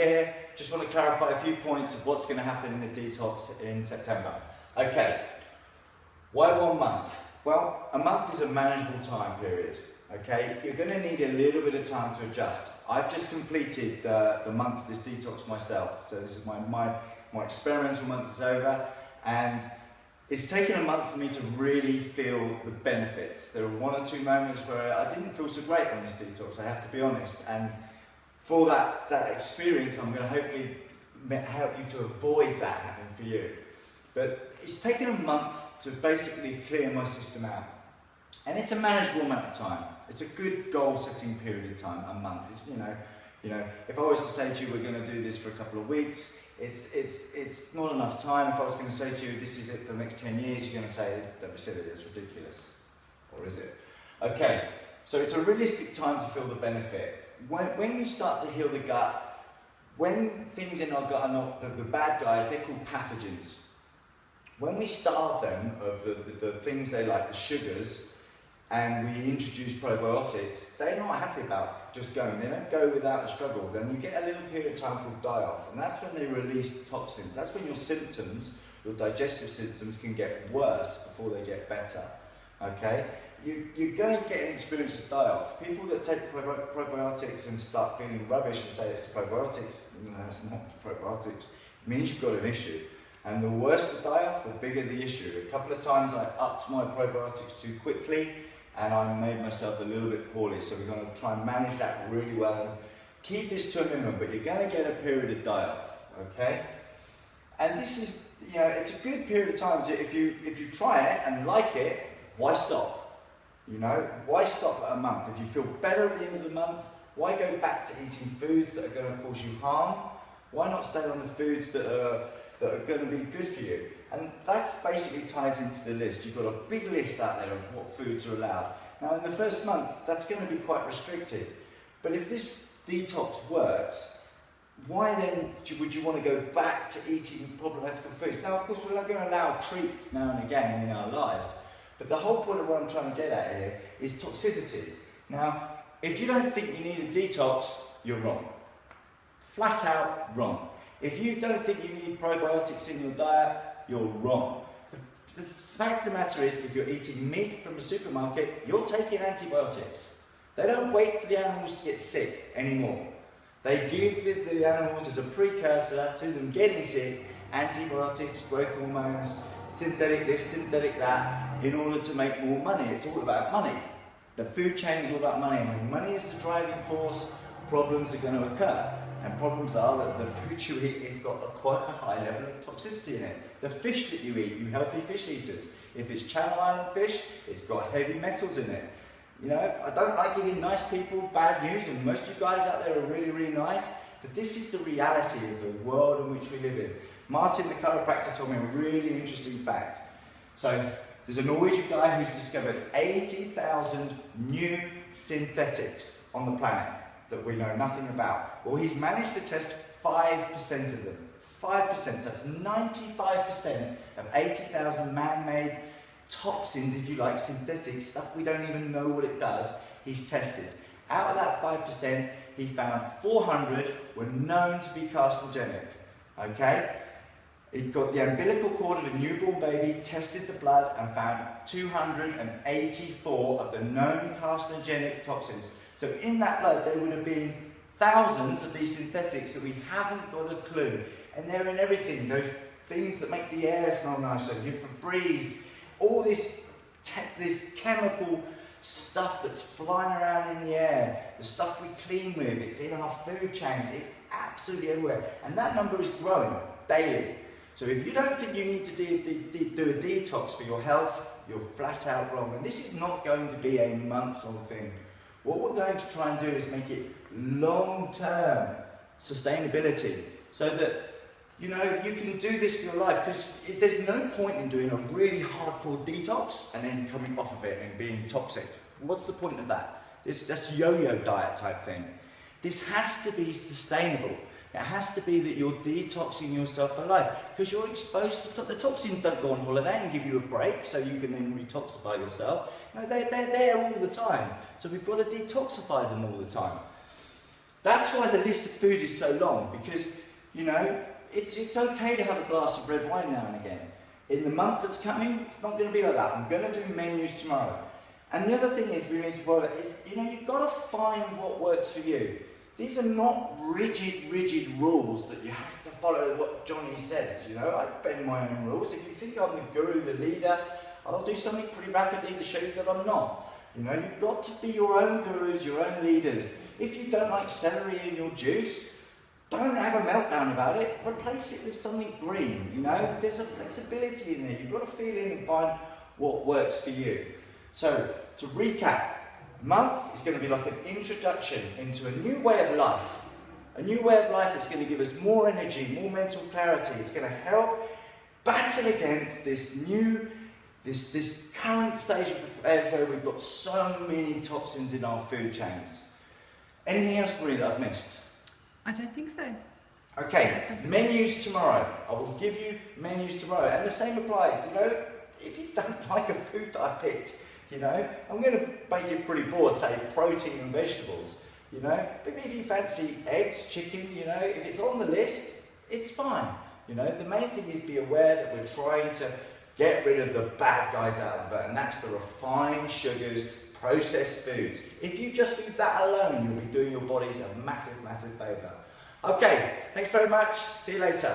here. Just want to clarify a few points of what's going to happen in the detox in September. Okay, why 1 month? Well, a month is a manageable time period. Okay, you're going to need a little bit of time to adjust. I've just completed the month of this detox myself, so this is my experimental month is over, and it's taken a month for me to really feel the benefits. There were 1 or 2 moments where I didn't feel so great on this detox, I have to be honest, and for that experience I'm going to hopefully help you to avoid that happening for you. But it's taken a month to basically clear my system out, and it's a manageable amount of time. It's a good goal setting period of time, a month. It's, you know, if I was to say to you we're going to do this for a couple of weeks, it's not enough time. If I was going to say to you this is it for the next 10 years, you're going to say, don't be silly, it's ridiculous. Or is it? Okay, so it's a realistic time to feel the benefit. When we start to heal the gut, when things in our gut are not the bad guys, they're called pathogens. When we starve them of the things they like, the sugars, and we introduce probiotics, they're not happy about just going. They don't go without a struggle. Then you get a little period of time called die-off, and that's when they release toxins. That's when your symptoms, your digestive symptoms, can get worse before they get better. Okay? You're going to get an experience of die-off. People that take probiotics and start feeling rubbish and say it's the probiotics, no, it's not the probiotics. It means you've got an issue. And the worse the die-off, the bigger the issue. A couple of times I upped my probiotics too quickly, and I made myself a little bit poorly, so we're going to try and manage that really well and keep this to a minimum, but you're going to get a period of die-off, okay? And this is, you know, it's a good period of time to, if you try it and like it, why stop? You know, why stop at a month? If you feel better at the end of the month, why go back to eating foods that are going to cause you harm? Why not stay on the foods that are going to be good for you? And that basically ties into the list. You've got a big list out there of what foods are allowed. Now in the first month, that's going to be quite restricted. But if this detox works, why then would you want to go back to eating problematical foods? Now of course we're not going to allow treats now and again in our lives. But the whole point of what I'm trying to get at here is toxicity. Now, if you don't think you need a detox, you're wrong. Flat out wrong. If you don't think you need probiotics in your diet, you're wrong. The fact of the matter is, if you're eating meat from a supermarket, you're taking antibiotics. They don't wait for the animals to get sick anymore. They give the animals as a precursor to them getting sick, antibiotics, growth hormones, synthetic this, synthetic that, in order to make more money. It's all about money. The food chain is all about money, and when money is the driving force, problems are going to occur. And problems are that the food you eat has got quite a high level of toxicity in it. The fish that you eat, you healthy fish eaters, if it's Channel Island fish, it's got heavy metals in it. You know, I don't like giving nice people bad news, and most of you guys out there are really, really nice, but this is the reality of the world in which we live in. Martin, the chiropractor, told me a really interesting fact. So, there's a Norwegian guy who's discovered 80,000 new synthetics on the planet that we know nothing about. Well, he's managed to test 5% of them. 5%, that's 95% of 80,000 man-made toxins, if you like, synthetic stuff we don't even know what it does, he's tested. Out of that 5%, he found 400 were known to be carcinogenic, okay? He got the umbilical cord of a newborn baby, tested the blood, and found 284 of the known carcinogenic toxins. So in that blood, there would have been thousands of these synthetics that we haven't got a clue. And they're in everything, those things that make the air smell nicer, your Febreze, all this chemical stuff that's flying around in the air, the stuff we clean with, it's in our food chains, it's absolutely everywhere. And that number is growing daily. So if you don't think you need to do a detox for your health, you're flat out wrong. And this is not going to be a month-long thing. What we're going to try and do is make it long-term sustainability, so that you know you can do this for your life, because there's no point in doing a really hardcore detox and then coming off of it and being toxic. What's the point of that? That's a yo-yo diet type thing. This has to be sustainable. It has to be that you're detoxing yourself for life, because you're exposed to the toxins. Don't go on holiday and give you a break so you can then detoxify yourself. No, they're there all the time. So we've got to detoxify them all the time. That's why the list of food is so long, because, you know, it's okay to have a glass of red wine now and again. In the month that's coming, it's not going to be like that. I'm going to do menus tomorrow. And the other thing is we need to worry about is, you know, you've got to find what works for you. These are not rigid rules that you have to follow what Johnny says, you know. I bend my own rules. If you think I'm the guru, the leader, I'll do something pretty rapidly to show you that I'm not. You know, you've got to be your own gurus, your own leaders. If you don't like celery in your juice, don't have a meltdown about it. Replace it with something green, you know. There's a flexibility in there. You've got to feel in and find what works for you. So, to recap, a month is going to be like an introduction into a new way of life. A new way of life that's going to give us more energy, more mental clarity. It's going to help battle against this current stage of affairs where we've got so many toxins in our food chains. Anything else, Marie, that I've missed? I don't think so. Okay, menus tomorrow. I will give you menus tomorrow. And the same applies, you know, if you don't like a food that I picked, you know, I'm going to make it pretty broad, say protein and vegetables, you know. But if you fancy eggs, chicken, you know, if it's on the list, it's fine. You know, the main thing is be aware that we're trying to get rid of the bad guys out of it, and that's the refined sugars, processed foods. If you just do that alone, you'll be doing your bodies a massive favour. Okay, thanks very much. See you later.